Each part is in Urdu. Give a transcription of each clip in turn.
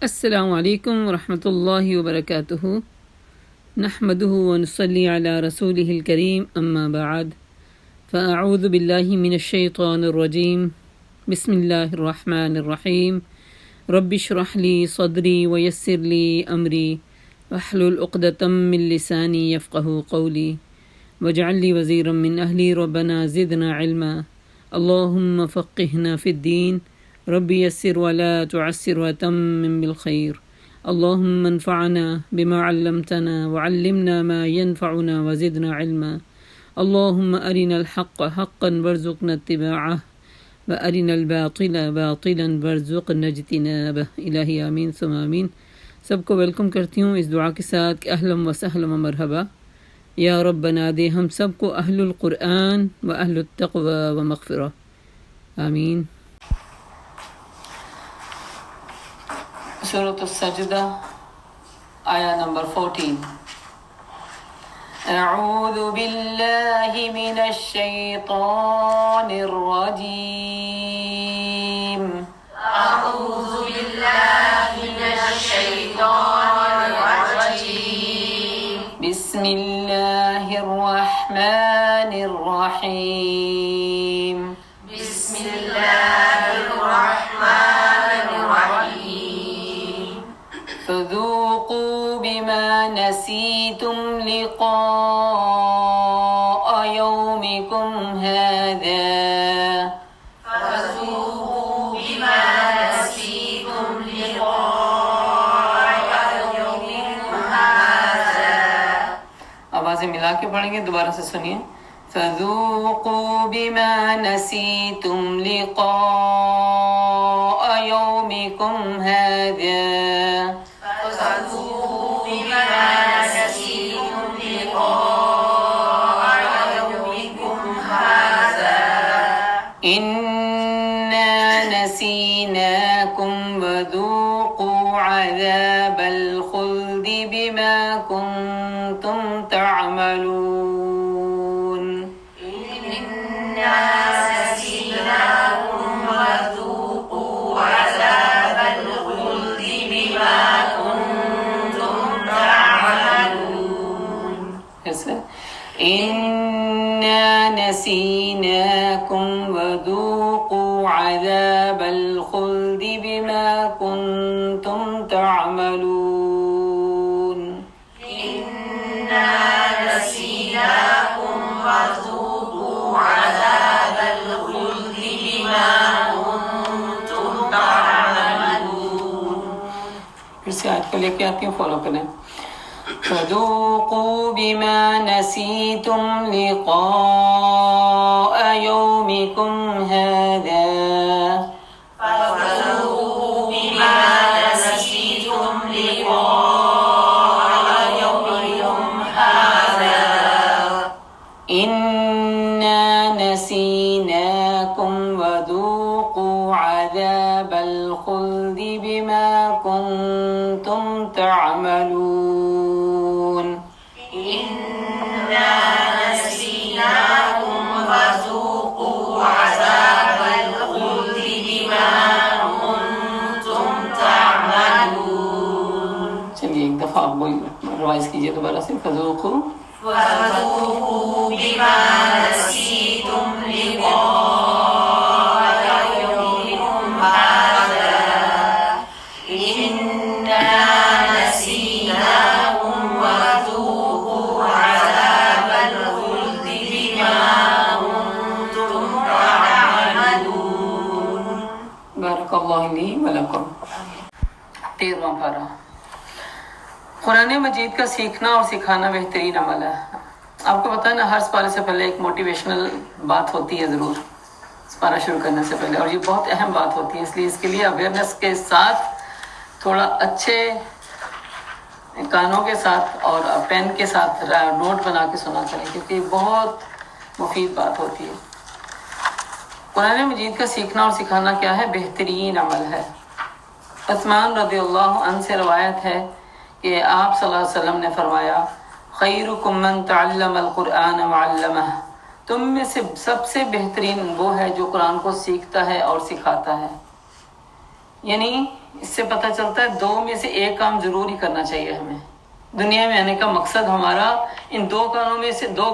السلام علیکم ورحمۃ اللہ وبرکاتہ نحمدہ ونصلی علی رسولہ الکریم اما بعد فاعوذ باللہ من الشیطان الرجیم بسم اللہ الرحمن الرحیم رب اشرح لی صدری ویسر لی امری واحلل عقدۃ من لسانی یفقہوا قولی واجعل لی وزیرا من اہلی ربنا زدنا علما اللہم فقہنا فی الدین رب یسر ولا تعسر وتمم بالخیر اللهم انفعنا بما علمتنا وعلمنا ما ينفعنا وزدنا علما اللهم أرنا الحق حقا وارزقنا اتباعه وأرنا الباطل باطلا وارزقنا اجتنابه الہی آمین ثم آمین۔ سب کو ویلکم کرتی ہوں اس دعا کے ساتھ کہ اہلا و سہلا و مرحبا، یا رب بنا دے ہم سب کو اہل القرآن و اہل التقوی و مغفرہ، آمین۔ سورۃ السجدہ آیا نمبر 14۔ اعوذ باللہ من الشیطان الرجیم، اعوذ باللہ من الشیطان الرجیم، بسم اللہ الرحمن الرحیم، بسم اللہ الرحمن الرحیم، فذوقوا بما نسیتم لقاء یومکم هذا، فذوقوا بما نسیتم لقاء یومکم هذا۔ آوازیں ملا کے پڑھیں گے، دوبارہ سے سنیے۔ فذوقوا بما نسیتم لقاء یومکم هذا، فذوقوا بما نسیتم لقاء یومکم هذا، إنا نسيناكم وذوقوا عذاب الخلد بما كنتم تعملون۔ إنا نسيناكم وذوقوا عذاب الخلد بما كنتم تعملون۔ ایسے إنا نسيناكم وذوقوا عذاب الخلد بما كنتم تعملون۔ إنا نسيناكم وذوقوا عذاب الخلد بما كنتم تعملون۔ پھر سے آیت کو لے کے آتی ہوں، فالو کریں۔ فذوقوا بما نسيتم لقاء يومكم هذا، فذوقوا بما نسيتم لقاء يومكم هذا، إنا نسيناكم وذوقوا عذاب الخلد بما كنتم تعملون۔ إنا نسيناكم وذوقوا عذاب الخلد بما كنتم تعملون۔ چلیے ایک دفعہ آپ وہی ریوائز کیجیے دوبارہ سے۔ فذوقوا وذوقوا بما نسيتم لقاء يومكم هذا، إنا نسيناكم وذوقوا عذاب الخلد بما كنتم تعملون۔ بارک اللہ لی ولکم۔ 13واں پارہ۔ قرآن مجید کا سیکھنا اور سکھانا بہترین عمل ہے۔ آپ کو پتہ ہے نا، ہر پارے سے پہلے ایک موٹیویشنل بات ہوتی ہے ضرور، اس پارہ شروع کرنے سے پہلے، اور یہ بہت اہم بات ہوتی ہے، اس لیے اس کے لیے اویئرنیس کے ساتھ تھوڑا اچھے کانوں کے ساتھ اور پین کے ساتھ نوٹ بنا کے سنا کریں، کیونکہ یہ بہت مفید بات ہوتی ہے۔ قرآن مجید کا سیکھنا اور سکھانا کیا ہے؟ بہترین عمل ہے۔ عثمان رضی اللہ عنہ سے روایت ہے کہ آپ صلی اللہ علیہ وسلم نے فرمایا، خیرکم من تعلم القرآن وعلمہ، تم میں سے سب سے بہترین وہ ہے جو قرآن کو سیکھتا ہے اور سکھاتا ہے۔ یعنی اس سے پتہ چلتا ہے 2 میں سے ایک کام ضرور ہی کرنا چاہیے ہمیں. دنیا میں آنے کا مقصد ہمارا ان 2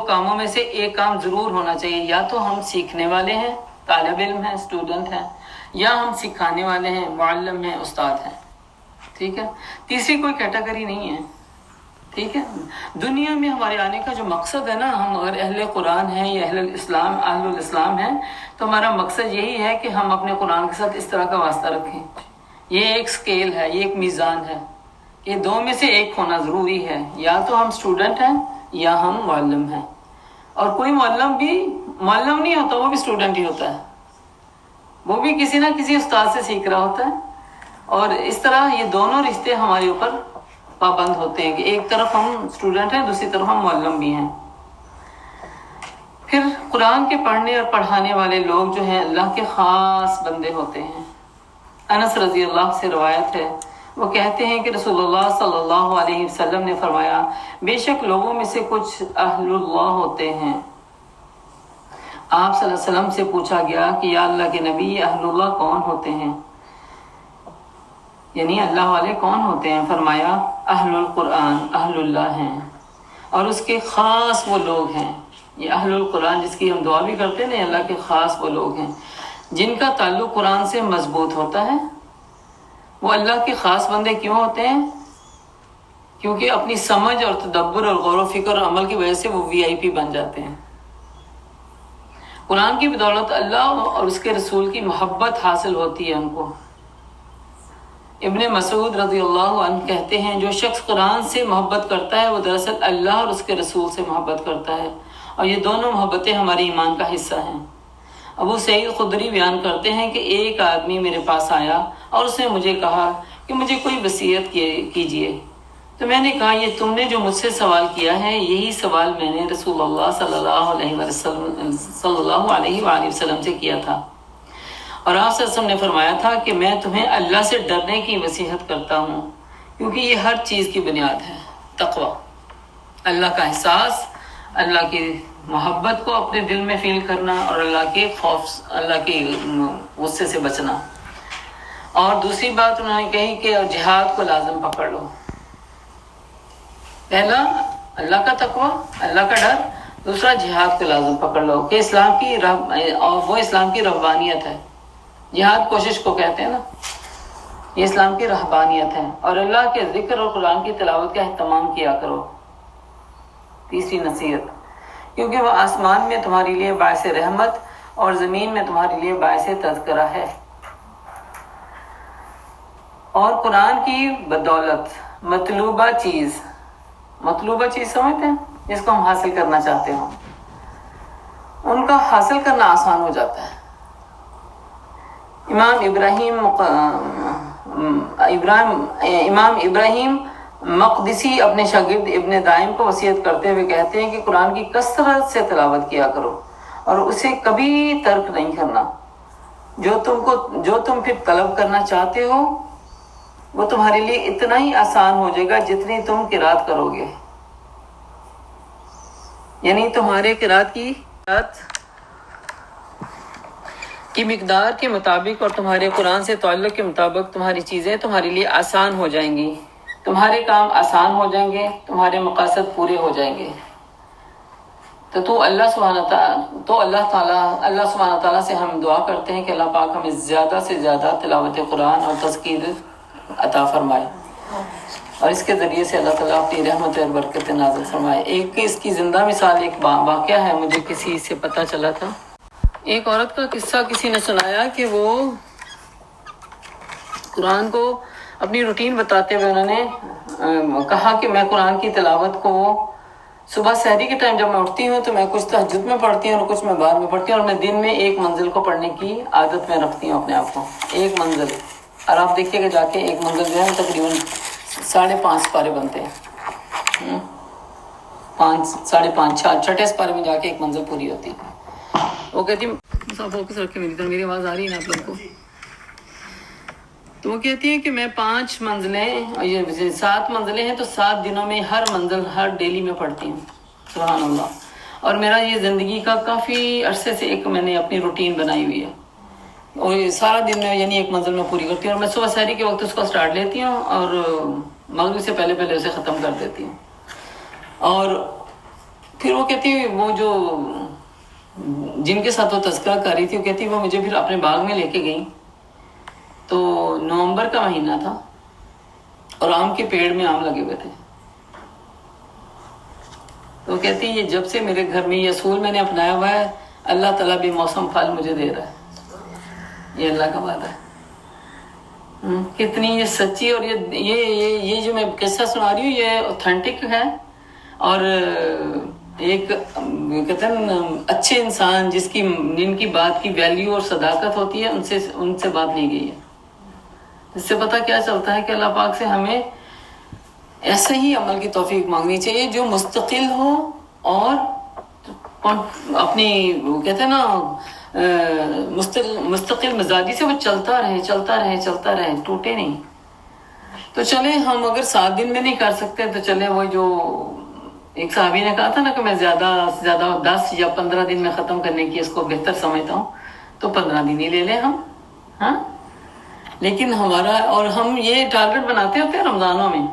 کاموں میں سے ایک کام ضرور ہونا چاہیے. یا تو ہم سیکھنے والے ہیں، طالب علم ہیں، اسٹوڈنٹ ہیں، یا ہم سکھانے والے ہیں، معلم ہیں، استاد ہیں. ٹھیک ہے، تیسری کوئی کیٹیگری نہیں ہے. ٹھیک ہے، دنیا میں ہمارے آنے کا جو مقصد ہے نا، ہم اگر اہل قرآن ہیں یا اہل الاسلام ہیں تو ہمارا مقصد یہی ہے کہ ہم اپنے قرآن کے ساتھ اس طرح کا واسطہ رکھیں. یہ ایک سکیل ہے، یہ ایک میزان ہے. یہ 2 میں سے ایک ہونا ضروری ہے. یا تو ہم اسٹوڈنٹ ہیں یا ہم معلم ہیں. اور کوئی معلم نہیں ہوتا، وہ بھی اسٹوڈنٹ ہی ہوتا ہے. وہ بھی کسی نہ کسی استاد سے سیکھ رہا ہوتا ہے. اور اس طرح یہ دونوں رشتے ہمارے اوپر پابند ہوتے ہیں کہ ایک طرف ہم اسٹوڈنٹ ہیں، دوسری طرف ہم معلم بھی ہیں. پھر قرآن کے پڑھنے اور پڑھانے والے لوگ جو ہیں اللہ کے خاص بندے ہوتے ہیں. انس رضی اللہ سے روایت ہے، وہ کہتے ہیں کہ رسول اللہ صلی اللہ علیہ وسلم نے فرمایا، بے شک لوگوں میں سے کچھ اہل اللہ ہوتے ہیں. آپ صلی اللہ علیہ وسلم سے پوچھا گیا کہ یا اللہ کے نبی، اہل اللہ کون ہوتے ہیں؟ یعنی اللہ والے کون ہوتے ہیں؟ فرمایا اہل القرآن اہل اللہ ہیں، اور اس کے خاص وہ لوگ ہیں. یہ اہل القرآن جس کی ہم دعا بھی کرتے ہیں، اللہ کے خاص وہ لوگ ہیں جن کا تعلق قرآن سے مضبوط ہوتا ہے. وہ اللہ کے خاص بندے کیوں ہوتے ہیں؟ کیونکہ اپنی سمجھ اور تدبر اور غور و فکر اور عمل کی وجہ سے وہ VIP بن جاتے ہیں. قرآن کی بدولت اللہ اور اس کے رسول کی محبت حاصل ہوتی ہے ان کو. ابن مسعود رضی اللہ عنہ کہتے ہیں، جو شخص قرآن سے محبت کرتا ہے وہ دراصل اللہ اور اس کے رسول سے محبت کرتا ہے، اور یہ دونوں محبتیں ہمارے ایمان کا حصہ ہیں. ابو سعید خدری بیان کرتے ہیں کہ ایک آدمی میرے پاس آیا اور اس نے مجھے کہا کہ مجھے کوئی وصیت کیجیے. تو میں نے کہا، یہ تم نے جو مجھ سے سوال کیا ہے، یہی سوال میں نے رسول اللہ صلی اللہ علیہ وآلہ وسلم سے کیا تھا. اور آپ صلی اللہ علیہ وسلم نے فرمایا تھا کہ میں تمہیں اللہ سے ڈرنے کی نصیحت کرتا ہوں، کیونکہ یہ ہر چیز کی بنیاد ہے. تقوی، اللہ کا احساس، اللہ کی محبت کو اپنے دل میں فیل کرنا، اور اللہ کے خوف، اللہ کے غصے سے بچنا. اور دوسری بات انہوں نے کہی کہ جہاد کو لازم پکڑ لو. پہلا اللہ کا تقوی، اللہ کا ڈر. دوسرا جہاد کو لازم پکڑ لو کہ اسلام کی رہبانیت ہے. جہاد کوشش کو کہتے ہیں نا، یہ اسلام کی رہبانیت ہے. اور اللہ کے ذکر اور قرآن کی تلاوت کا اہتمام کیا کرو. تیسری نصیحت، کیونکہ وہ آسمان میں تمہارے لیے باعث رحمت اور زمین میں تمہارے لیے باعث تذکرہ ہے. اور قرآن کی بدولت مطلوبہ چیز سمجھتے ہیں، جس کو ہم حاصل کرنا چاہتے ہوں، ان کا حاصل کرنا آسان ہو جاتا ہے. امام ابراہیم مقدسی اپنے شاگرد ابن دائم کو وصیت کرتے ہوئے کہتے ہیں کہ قرآن کی کثرت سے تلاوت کیا کرو اور اسے کبھی ترک نہیں کرنا. جو تم پھر طلب کرنا چاہتے ہو وہ تمہارے لیے اتنا ہی آسان ہو جائے گا جتنی تم قرات کرو گے. یعنی تمہارے قرات کی مقدار کے مطابق اور تمہارے قرآن سے تعلق کے مطابق تمہاری چیزیں تمہارے لیے آسان ہو جائیں گی، تمہارے کام آسان ہو جائیں گے، تمہارے مقاصد پورے ہو جائیں گے. تو اللہ سبحانہ تعالیٰ سے ہم دعا کرتے ہیں کہ اللہ پاک ہمیں زیادہ سے زیادہ تلاوت قرآن اور تذکیر عطا فرمائے، اور اس کے ذریعے سے اللہ تعالیٰ اپنی رحمت اور برکت نازل فرمائے. ایک اس کی زندہ مثال ایک واقعہ ہے، مجھے کسی سے پتہ چلا تھا. ایک عورت کا قصہ کسی نے سنایا کہ وہ قرآن کو اپنی روٹین بتاتے ہوئے انہوں نے کہا کہ میں قرآن کی تلاوت کو صبح سحری کے ٹائم جب میں اٹھتی ہوں تو میں کچھ تہجد میں پڑھتی ہوں اور کچھ میں بعد میں پڑھتی ہوں، اور میں دن میں ایک منزل کو پڑھنے کی عادت میں رکھتی ہوں اپنے آپ کو. ایک منزل، اور آپ دیکھیے گا جا کے ایک منزل جو ہے تقریباً 5.5 پارے بنتے ہیں. 5 5.5 چھٹے پارے میں جا کے ایک منزل پوری ہوتی ہے. وہ کہتی فوکس رکھے میری آواز آ رہی ہے نا آپ لوگ کو. تو وہ کہتی ہے کہ میں 5 منزلیں 7 منزلیں ہیں تو 7 دنوں میں ہر منزل ہر ڈیلی میں پڑھتی ہوں. سبحان اللہ. اور میرا یہ زندگی کا کافی عرصے سے ایک میں نے اپنی روٹین بنائی ہوئی ہے اور یہ سارا دن میں یعنی ایک منزل میں پوری کرتی ہوں، اور میں صبح سحری کے وقت اس کو سٹارٹ لیتی ہوں اور مغرب سے پہلے پہلے اسے ختم کر دیتی ہوں۔ اور پھر وہ کہتی وہ جو جن کے ساتھ وہ تذکرہ کر رہی تھی وہ کہتی وہ مجھے پھر اپنے باغ میں لے کے گئیں، تو نومبر کا مہینہ تھا اور آم کے پیڑ میں آم لگے ہوئے تھے، تو کہتی یہ جب سے میرے گھر میں یہ اصول میں نے اپنایا ہوا ہے، اللہ تعالیٰ بے موسم پھل مجھے دے رہا ہے، یہ اللہ کا وعدہ ہے۔ کتنی یہ سچی، اور یہ جو میں قصہ سنا رہی ہوں یہ اوتھینٹک ہے، اور ایک کہتے ہیں اچھے انسان جن کی بات کی ویلیو اور صداقت ہوتی ہے ان سے بات نہیں گئی ہے۔ اس سے پتہ کیا چلتا ہے کہ اللہ پاک سے ہمیں ایسے ہی عمل کی توفیق مانگنی چاہیے جو مستقل ہو اور اپنی وہ کہتے ہیں نا مستقل مزاجی سے وہ چلتا رہے ٹوٹے نہیں۔ تو چلے ہم اگر 7 دن میں نہیں کر سکتے تو چلے وہ جو ایک صحابی نے کہا تھا نا کہ میں زیادہ سے زیادہ 10 یا 15 دن میں ختم کرنے کی اس کو بہتر سمجھتا ہوں، تو 15 دن ہی لے لیں ہم، ہاں۔ لیکن ہمارا اور ہم یہ ٹارگٹ بناتے ہوتے ہیں رمضانوں میں،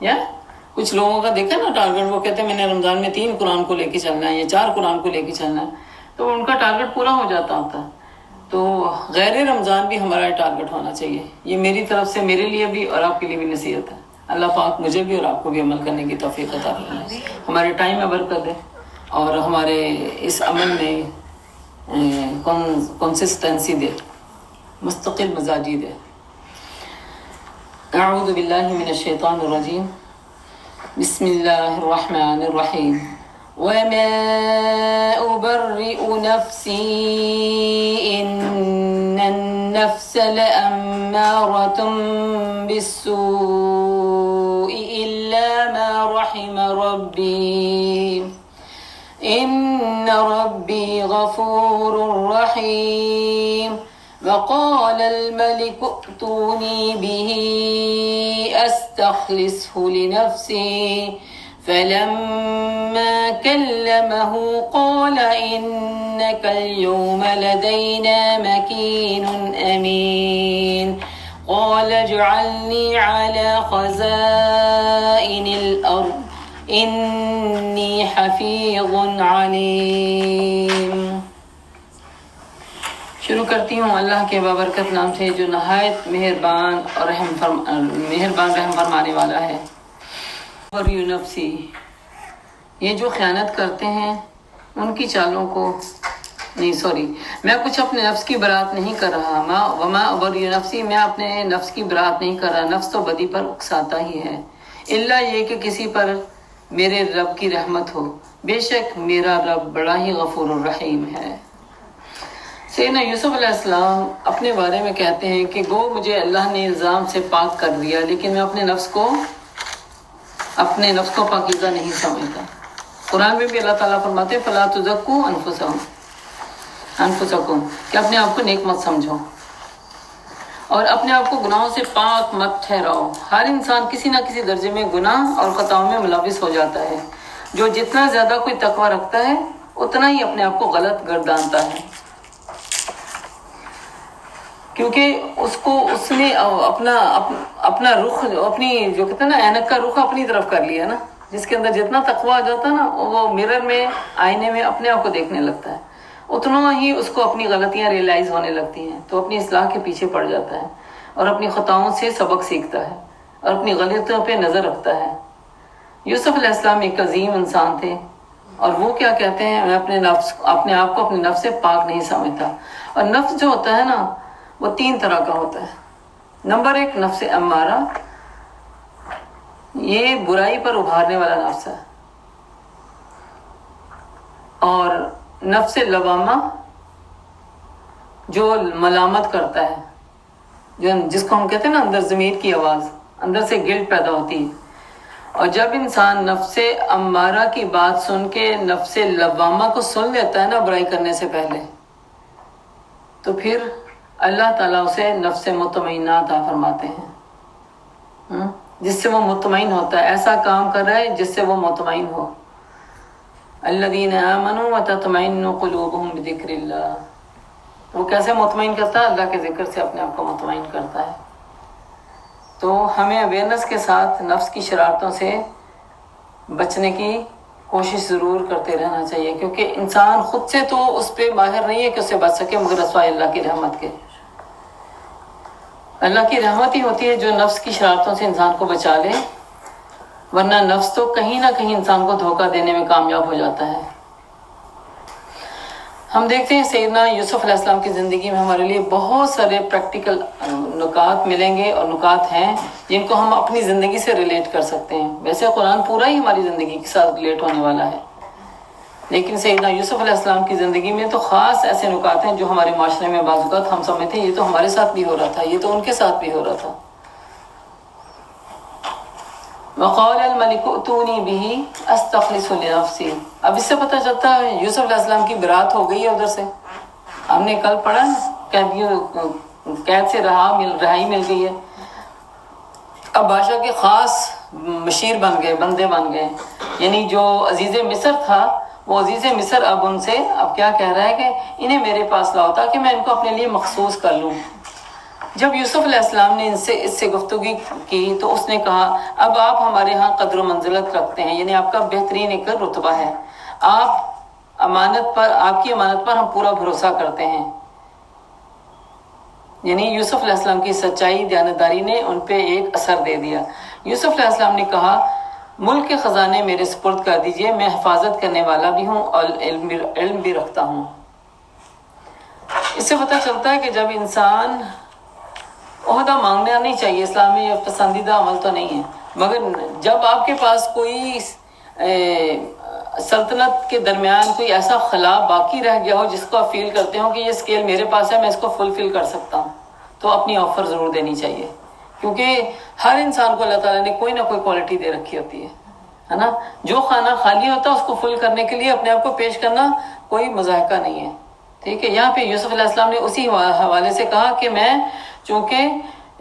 یا کچھ لوگوں کا دیکھا نا ٹارگٹ، وہ کہتے ہیں میں نے رمضان میں 3 قرآن کو لے کے چلنا ہے یا 4 قرآن کو لے کے چلنا ہے، تو ان کا ٹارگٹ پورا ہو جاتا ہوتا ہے۔ تو غیر رمضان بھی ہمارا ٹارگٹ ہونا چاہیے، یہ میری طرف سے میرے لیے بھی اور آپ کے لیے بھی نصیحت ہے۔ اللہ پاک مجھے بھی اور آپ کو بھی عمل کرنے کی توفیق عطا فرمائے، ہمارے ٹائم میں برکت دے اور ہمارے اس عمل میں کنسسٹنسی دے، مستقل مزاجی دے۔ اعوذ باللہ من الشیطان الرجیم، بسم اللہ الرحمن الرحیم۔ وما أبرئ نفسي إن النفس لأمارة بالسوء إلا ما رحم ربي إن ربي غفور رحيم وقال الملك ائتوني به أستخلصه لنفسي فلما كلمه قال إنك اليوم لدينا مكين أمين قال اجعلني على خزائن الأرض إني حفيظ عليم۔ شروع کرتی ہوں اللہ کے بابرکت نام سے جو نہایت مہربان اور رحم فرمانے والا ہے۔ اور نفسی، یہ جو خیانت کرتے ہیں ان کی چالوں کو میں کچھ اپنے نفس کی برات نہیں کر رہا، وما ابری نفسی، میں اپنے نفس کی برات نہیں کر رہا، نفس تو بدی پر اکساتا ہی ہے، الا یہ کہ کسی پر میرے رب کی رحمت ہو، بے شک میرا رب بڑا ہی غفور الرحیم ہے۔ سیدنا یوسف علیہ السلام اپنے بارے میں کہتے ہیں کہ گو مجھے اللہ نے الزام سے پاک کر دیا، لیکن میں اپنے نفس کو پاکیزہ نہیں سمجھتا۔ قرآن میں بھی اللہ تعالیٰ فرماتے ہیں فَلَا تُزَكُّوا أَنفُسَكُمْ کہ اپنے آپ کو نیک مت سمجھو اور اپنے آپ کو گناہوں سے پاک مت ٹھہراؤ۔ ہر انسان کسی نہ کسی درجے میں گناہ اور خطاؤں میں ملوث ہو جاتا ہے، جو جتنا زیادہ کوئی تقوی رکھتا ہے اتنا ہی اپنے آپ کو غلط گردانتا ہے، کیونکہ اس نے اپنا رخ، اپنی جو کہتے ہیں نا اینک کا رخ اپنی طرف کر لیا نا۔ جس کے اندر جتنا تقویٰ آ جاتا ہے نا وہ مرر میں، آئینے میں اپنے آپ کو دیکھنے لگتا ہے، اتنا ہی اس کو اپنی غلطیاں ریئلائز ہونے لگتی ہیں، تو اپنی اصلاح کے پیچھے پڑ جاتا ہے اور اپنی خطاؤں سے سبق سیکھتا ہے اور اپنی غلطیوں پہ نظر رکھتا ہے۔ یوسف علیہ السلام ایک عظیم انسان تھے، اور وہ کیا کہتے ہیں، میں اپنے آپ کو اپنے نفس سے پاک نہیں سمجھتا۔ اور نفس جو ہوتا ہے نا وہ 3 طرح کا ہوتا ہے۔ نمبر 1 نفس امارہ، یہ برائی پر ابھارنے والا نفس ہے، اور نفس لوامہ جو ملامت کرتا ہے، جس کو ہم کہتے ہیں نا اندر ضمیر کی آواز، اندر سے گلٹ پیدا ہوتی ہے۔ اور جب انسان نفس امارہ کی بات سن کے نفس لوامہ کو سن لیتا ہے نا برائی کرنے سے پہلے، تو پھر اللہ تعالیٰ اسے نفس مطمئنہ عطا فرماتے ہیں، جس سے وہ مطمئن ہوتا ہے، ایسا کام کر رہا ہے جس سے وہ مطمئن ہو۔ الذین آمنوا وتطمئن قلوبهم بذکر اللہ، وہ کیسے مطمئن کرتا ہے؟ اللہ کے ذکر سے اپنے آپ کو مطمئن کرتا ہے۔ تو ہمیں اویئرنس کے ساتھ نفس کی شرارتوں سے بچنے کی کوشش ضرور کرتے رہنا چاہیے، کیونکہ انسان خود سے تو اس پہ ماہر نہیں ہے کہ اس سے بچ سکے، مگر رسوائے اللہ کی رحمت کے۔ اللہ کی رحمت ہی ہوتی ہے جو نفس کی شرارتوں سے انسان کو بچا لے، ورنہ نفس تو کہیں نہ کہیں انسان کو دھوکہ دینے میں کامیاب ہو جاتا ہے۔ ہم دیکھتے ہیں سیدنا یوسف علیہ السلام کی زندگی میں ہمارے لیے بہت سارے پریکٹیکل نکات ملیں گے، اور نکات ہیں جن کو ہم اپنی زندگی سے ریلیٹ کر سکتے ہیں۔ ویسے قرآن پورا ہی ہماری زندگی کے ساتھ ریلیٹ ہونے والا ہے، لیکن سیدنا یوسف علیہ السلام کی زندگی میں تو خاص ایسے نکات ہیں جو ہمارے معاشرے میں بعض اوقات ہم سمجھتے ہیں یہ تو ہمارے ساتھ بھی ہو رہا تھا، یہ تو ان کے ساتھ بھی ہو رہا تھا۔ وقال الملك ائتوني به استخلص لنفسي۔ اب اس سے پتہ چلتا ہے یوسف علیہ السلام کی برات ہو گئی ہے ادھر سے۔ ہم نے کل پڑھا قید سے رہائی مل گئی ہے، اب بادشاہ کے خاص مشیر بن گئے، بندے بن گئے، یعنی جو عزیز مصر تھا وہ عزیز مصر اب ان سے کیا کہہ رہا ہے کہ انہیں میرے پاس لاؤ تاکہ میں ان کو اپنے لیے مخصوص کر لوں۔ جب یوسف علیہ السلام نے اس سے گفتگو کی تو اس نے کہا اب آپ ہمارے ہاں قدر و منزلت رکھتے ہیں، یعنی آپ کا بہترین ایک رتبہ ہے، آپ کی امانت پر ہم پورا بھروسہ کرتے ہیں۔ یعنی یوسف علیہ السلام کی سچائی، دیانتداری نے ان پہ ایک اثر دے دیا۔ یوسف علیہ السلام نے کہا ملک کے خزانے میرے سپرد کر دیجئے، میں حفاظت کرنے والا بھی ہوں اور علم بھی رکھتا ہوں۔ اس سے پتہ چلتا ہے کہ جب انسان عہدہ مانگنا نہیں چاہیے، اسلام میں یہ پسندیدہ عمل تو نہیں ہے، مگر جب آپ کے پاس کوئی سلطنت کے درمیان کوئی ایسا خلا باقی رہ گیا ہو جس کو آپ فیل کرتے ہو کہ یہ اسکیل میرے پاس ہے، میں اس کو فلفل کر سکتا ہوں، تو اپنی آفر ضرور دینی چاہیے، کیونکہ ہر انسان کو اللہ تعالیٰ نے کوئی نہ کوئی کوالٹی دے رکھی ہوتی ہے نا۔ جو خانہ خالی ہوتا ہے اس کو فل کرنے کے لیے اپنے آپ کو پیش کرنا کوئی مضاحکہ نہیں ہے، ٹھیک ہے۔ یہاں پہ یوسف علیہ السلام نے اسی حوالے سے کہا کہ میں چونکہ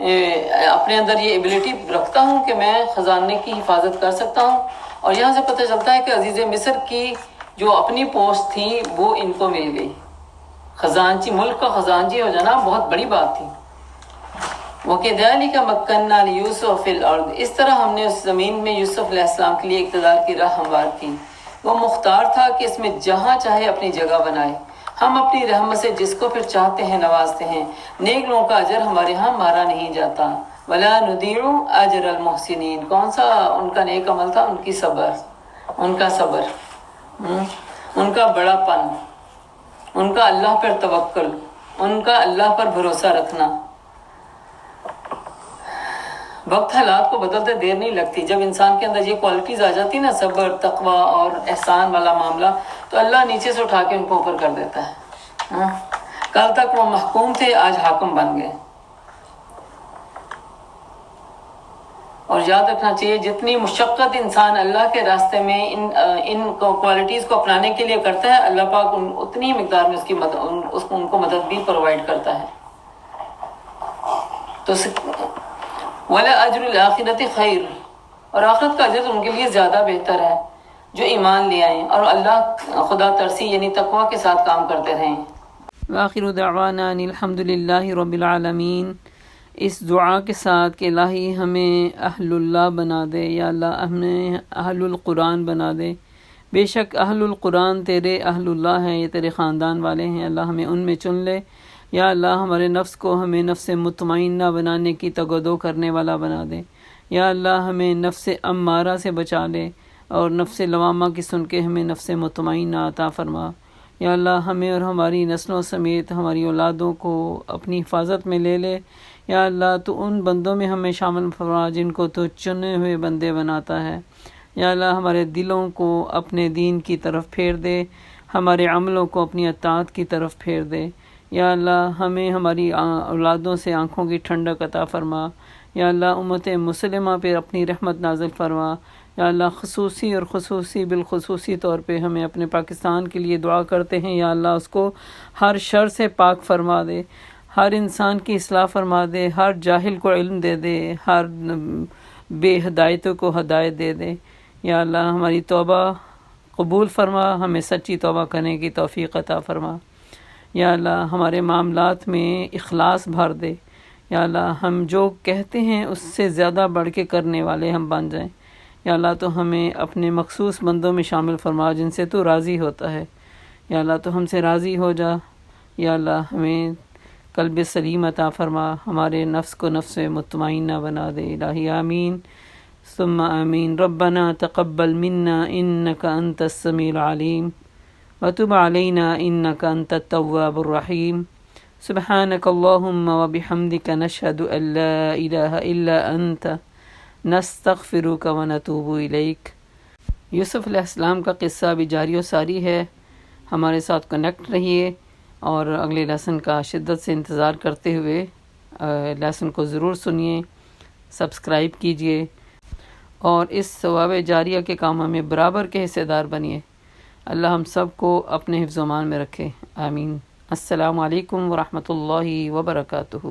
اپنے اندر یہ ایبلٹی رکھتا ہوں کہ میں خزانے کی حفاظت کر سکتا ہوں، اور یہاں سے پتہ چلتا ہے کہ عزیز مصر کی جو اپنی پوسٹ تھی وہ ان کو مل گئی۔ خزانچی، ملک کا خزانچی ہو جانا بہت بڑی بات تھی۔ وَكَذَلِكَ مَكَّنَّا لِيُوسُفَ فِي الْأَرْضِ، اس طرح ہم نے اس زمین میں یوسف علیہ السلام کے لیے اقتدار کی راہ ہموار کی۔ وہ مختار تھا کہ اس میں جہاں چاہے اپنی جگہ بنائے، ہم اپنی رحمت سے جس کو پھر چاہتے ہیں نوازتے ہیں، نیک لوگوں کا اجر ہمارے ہاں مارا نہیں جاتا۔ وَلَا نُضِيعُ أَجْرَ الْمُحْسِنِينَ، کون سا ان کا نیک عمل تھا؟ ان کا صبر، ان کا بڑا پن، ان کا اللہ پر توکل، ان کا اللہ پر بھروسہ رکھنا۔ وقت حالات کو بدلتے دیر نہیں لگتی، جب انسان کے اندر یہ کوالٹیز آ جاتی نا، صبر، تقوی اور احسان والا معاملہ، تو اللہ نیچے سے اٹھا کے ان کو اوپر کر دیتا ہے۔ کل تک وہ محکوم تھے، آج حاکم بن گئے۔ اور یاد رکھنا چاہیے جتنی مشقت انسان اللہ کے راستے میں ان کوالٹیز کو اپنانے کے لیے کرتا ہے، اللہ پاک اتنی مقدار میں ان کو مدد بھی پرووائڈ کرتا ہے۔ تو وَلَا أَجْرُ الْآخِرَةِ خَيْرٌ، اور آخرت کا اجر ان کے لیے زیادہ بہتر ہے جو ایمان لے آئیں اور اللہ خدا ترسی یعنی تقوی کے ساتھ کام کرتے رہیں۔ وآخر دعوانا ان الحمد للہ رب العالمین۔ اس دعا کے ساتھ کہ الہی ہمیں اہل اللہ بنا دے، یا اللہ ہمیں اہل القرآن بنا دے۔ بے شک اہل القرآن تیرے اہل اللہ ہیں، یہ تیرے خاندان والے ہیں، اللہ ہمیں ان میں چن لے۔ یا اللہ ہمارے نفس کو ہمیں نفس مطمئنہ بنانے کی تگدو کرنے والا بنا دے۔ یا اللہ ہمیں نفس امارہ سے بچا لے، اور نفس لوامہ کی سن کے ہمیں نفس مطمئنہ عطا فرما۔ یا اللہ ہمیں اور ہماری نسلوں سمیت ہماری اولادوں کو اپنی حفاظت میں لے لے۔ یا اللہ تو ان بندوں میں ہمیں شامل فرما جن کو تو چنے ہوئے بندے بناتا ہے۔ یا اللہ ہمارے دلوں کو اپنے دین کی طرف پھیر دے، ہمارے عملوں کو اپنی اطاعت کی طرف پھیر دے۔ یا اللہ ہمیں ہماری اولادوں سے آنکھوں کی ٹھنڈک عطا فرما۔ یا اللہ امت مسلمہ پہ اپنی رحمت نازل فرما۔ یا اللہ خصوصی اور بالخصوصی طور پہ ہمیں اپنے پاکستان کے لیے دعا کرتے ہیں، یا اللہ اس کو ہر شر سے پاک فرما دے، ہر انسان کی اصلاح فرما دے، ہر جاہل کو علم دے دے، ہر بے ہدایتوں کو ہدایت دے دے۔ یا اللہ ہماری توبہ قبول فرما، ہمیں سچی توبہ کرنے کی توفیق عطا فرما۔ یا اللہ ہمارے معاملات میں اخلاص بھر دے، یا اللہ ہم جو کہتے ہیں اس سے زیادہ بڑھ کے کرنے والے ہم بن جائیں، یا اللہ تو ہمیں اپنے مخصوص بندوں میں شامل فرما جن سے تو راضی ہوتا ہے، یا اللہ تو ہم سے راضی ہو جا، یا اللہ ہمیں قلب سلیم عطا فرما، ہمارے نفس کو نفس مطمئنہ بنا دے، الہی آمین ثم آمین۔ ربنا تقبل منا انک انت السمیع العلیم وتب علینا انک انت التواب الرحیم۔ سبحانک اللہم وبحمدک نشہد ان لا الہ الا انت نستغفرک ونتوب الیک۔ یوسف علیہ السلام کا قصہ بھی جاری و ساری ہے، ہمارے ساتھ کنیکٹ رہیے اور اگلے لیسن کا شدت سے انتظار کرتے ہوئے لیسن کو ضرور سنیے، سبسکرائب کیجیے اور اس ثواب جاریہ کے کاموں میں برابر کے حصے دار بنیے۔ اللہ ہم سب کو اپنے حفظ و امان میں رکھے، آمین۔ السلام علیکم ورحمۃ اللہ وبرکاتہ۔